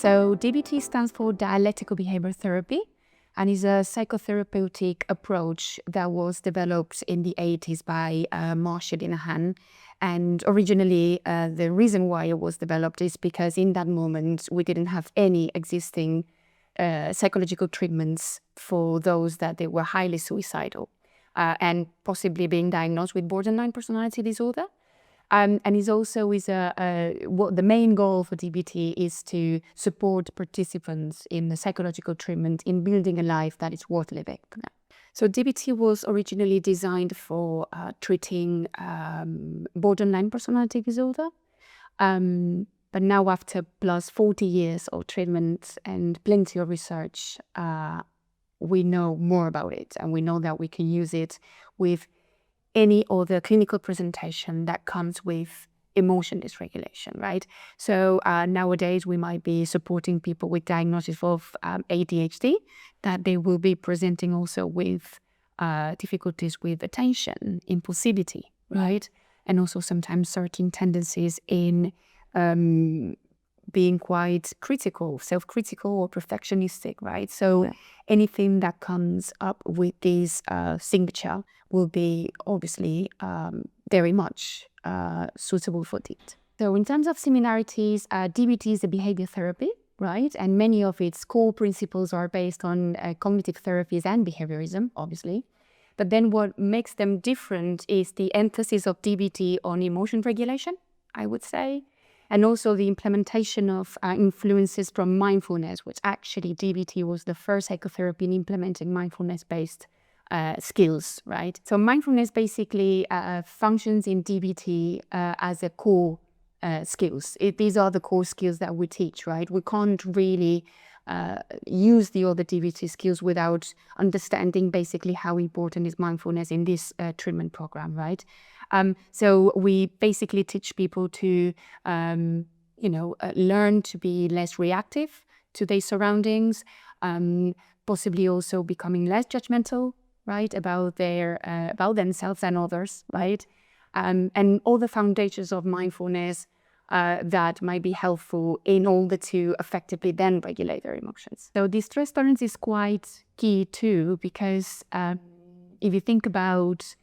So DBT stands for dialectical behaviour therapy, and is a psychotherapeutic approach that was developed in the 80s by Marta Santandreu. And originally, the reason why it was developed is because in that moment, we didn't have any existing psychological treatments for those that they were highly suicidal and possibly being diagnosed with borderline personality disorder. And it's also what the main goal for DBT is to support participants in the psychological treatment in building a life that is worth living. So DBT was originally designed for treating borderline personality disorder. But now after plus 40 years of treatment and plenty of research, we know more about it, and we know that we can use it with any other clinical presentation that comes with emotion dysregulation, right? So nowadays we might be supporting people with diagnosis of ADHD, that they will be presenting also with difficulties with attention, impulsivity, right? And also sometimes certain tendencies in being quite critical, self-critical or perfectionistic, right? So anything that comes up with this signature will be obviously very much suitable for it. So in terms of similarities, DBT is a behavior therapy, right? And many of its core principles are based on cognitive therapies and behaviorism, obviously. But then what makes them different is the emphasis of DBT on emotion regulation, I would say. And also the implementation of influences from mindfulness, which actually DBT was the first psychotherapy in implementing mindfulness-based skills, right? So mindfulness basically functions in DBT as a core skills. These are the core skills that we teach, right? We can't really use the other DBT skills without understanding basically how important is mindfulness in this treatment program, right? So we basically teach people to, learn to be less reactive to their surroundings, possibly also becoming less judgmental, right, about themselves and others, right, and all the foundations of mindfulness that might be helpful in order to effectively then regulate their emotions. So this stress tolerance is quite key too, because if you think about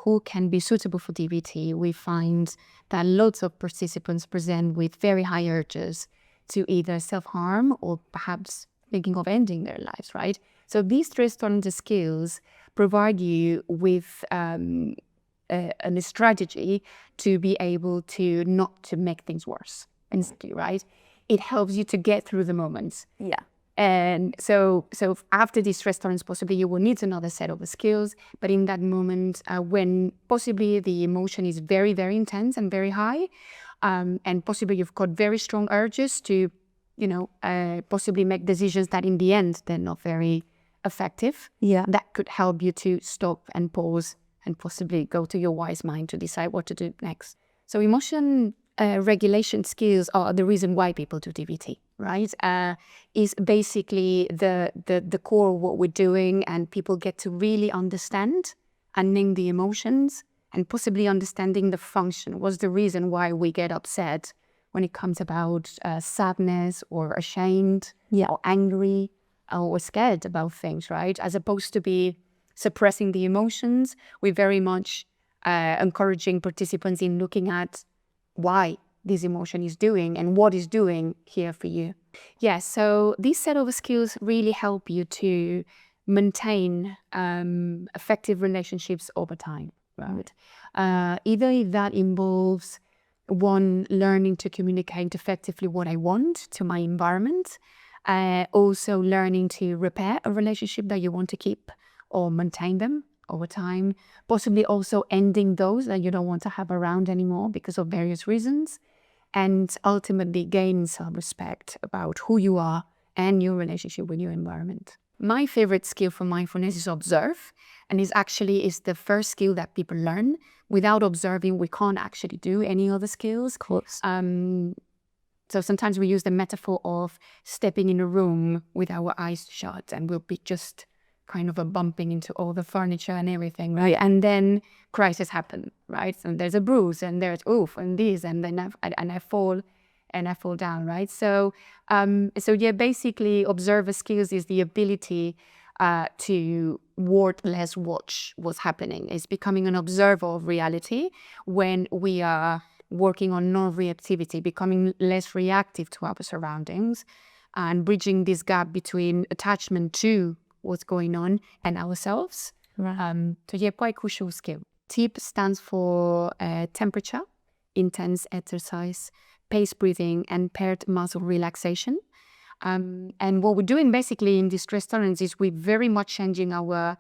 who can be suitable for DBT, we find that lots of participants present with very high urges to either self-harm or perhaps thinking of ending their lives, right? So these stress tolerance skills provide you with a strategy to be able to not to make things worse, instantly, right? It helps you to get through the moments. Yeah. And so after this stress tolerance, possibly you will need another set of skills. But in that moment, when possibly the emotion is very, very intense and very high, and possibly you've got very strong urges to, possibly make decisions that in the end, they're not very effective. Yeah. That could help you to stop and pause and possibly go to your wise mind to decide what to do next. So emotion regulation skills are the reason why people do DBT, right? Is basically the core of what we're doing, and people get to really understand and name the emotions and possibly understanding the function. What's the reason why we get upset when it comes about sadness or ashamed or angry or scared about things, right? As opposed to be suppressing the emotions, we're very much encouraging participants in looking at why this emotion is doing and what is doing here for you. Yeah, so these set of skills really help you to maintain effective relationships over time, right? Either if that involves one learning to communicate effectively what I want to my environment, also learning to repair a relationship that you want to keep or maintain them over time, possibly also ending those that you don't want to have around anymore because of various reasons, and ultimately gain self-respect about who you are and your relationship with your environment. My favorite skill for mindfulness is observe, and is the first skill that people learn. Without observing, we can't actually do any other skills. Of course. So sometimes we use the metaphor of stepping in a room with our eyes shut, and we'll be just kind of bumping into all the furniture and everything, right? And then crisis happen, right? So there's a bruise, and there's oof, and this, and then I fall, and I fall down, right? So basically observer skills is the ability to wordless watch what's happening. It's becoming an observer of reality when we are working on non-reactivity, becoming less reactive to our surroundings and bridging this gap between attachment to what's going on and ourselves. Right. Quite crucial skill. TIPP stands for temperature, intense exercise, pace breathing, and paired muscle relaxation. And what we're doing basically in this stress tolerance is we're very much changing our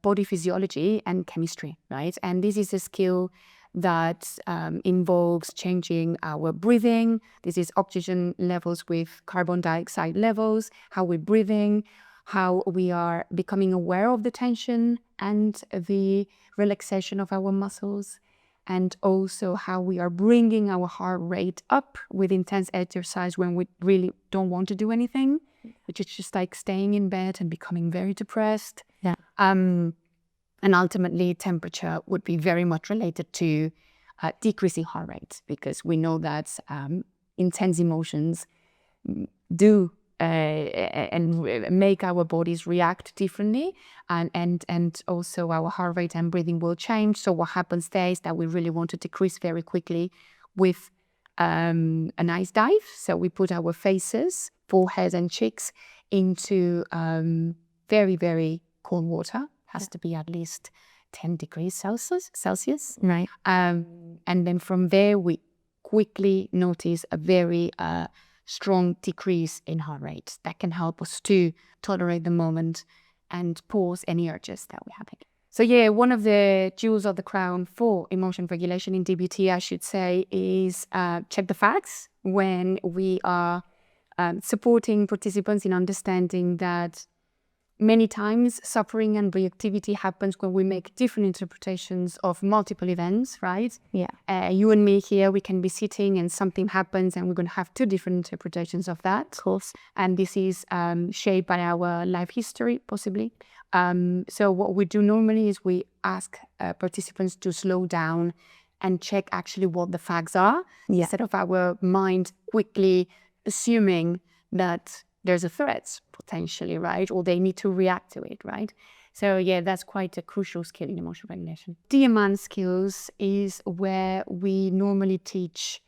body physiology and chemistry, right? And this is a skill that involves changing our breathing. This is oxygen levels with carbon dioxide levels, how we're breathing, how we are becoming aware of the tension and the relaxation of our muscles, and also how we are bringing our heart rate up with intense exercise when we really don't want to do anything, which is just like staying in bed and becoming very depressed. Yeah. And ultimately, temperature would be very much related to decreasing heart rate, because we know that intense emotions do and make our bodies react differently, and also our heart rate and breathing will change. So what happens there is that we really want to decrease very quickly with a nice dive. So we put our faces, forehead and cheeks into very, very cold water. Has to be at least 10 degrees Celsius. Right. And then from there, we quickly notice a very strong decrease in heart rate that can help us to tolerate the moment and pause any urges that we're having. So one of the jewels of the crown for emotion regulation in DBT, I should say, is check the facts when we are supporting participants in understanding that many times suffering and reactivity happens when we make different interpretations of multiple events, right? Yeah. You and me here, we can be sitting and something happens and we're going to have two different interpretations of that. Of course. And this is shaped by our life history, possibly. So what we do normally is we ask participants to slow down and check actually what the facts are, instead of our mind quickly assuming that there's a threat potentially, right? Or they need to react to it, right? So that's quite a crucial skill in emotional regulation. Demand skills is where we normally teach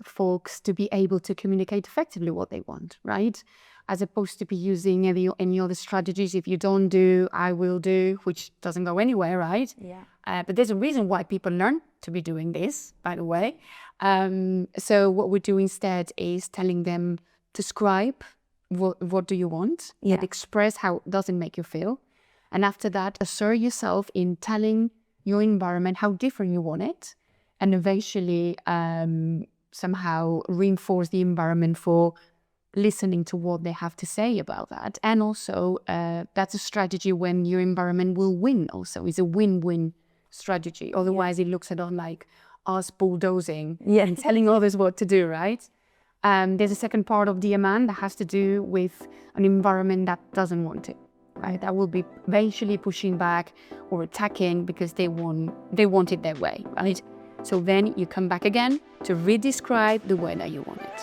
folks to be able to communicate effectively what they want, right? As opposed to be using any other strategies. If you don't do, I will do, which doesn't go anywhere, right? Yeah. But there's a reason why people learn to be doing this, by the way. So what we do instead is telling them, describe what do you want, and express how does it make you feel. And after that, assert yourself in telling your environment how different you want it, and eventually somehow reinforce the environment for listening to what they have to say about that. And also that's a strategy when your environment will win also. It's a win-win strategy. Otherwise it looks at all like us bulldozing and telling others what to do, right? There's a second part of DMN that has to do with an environment that doesn't want it, right? That will be eventually pushing back or attacking because they want it their way, right? So then you come back again to re-describe the way that you want it.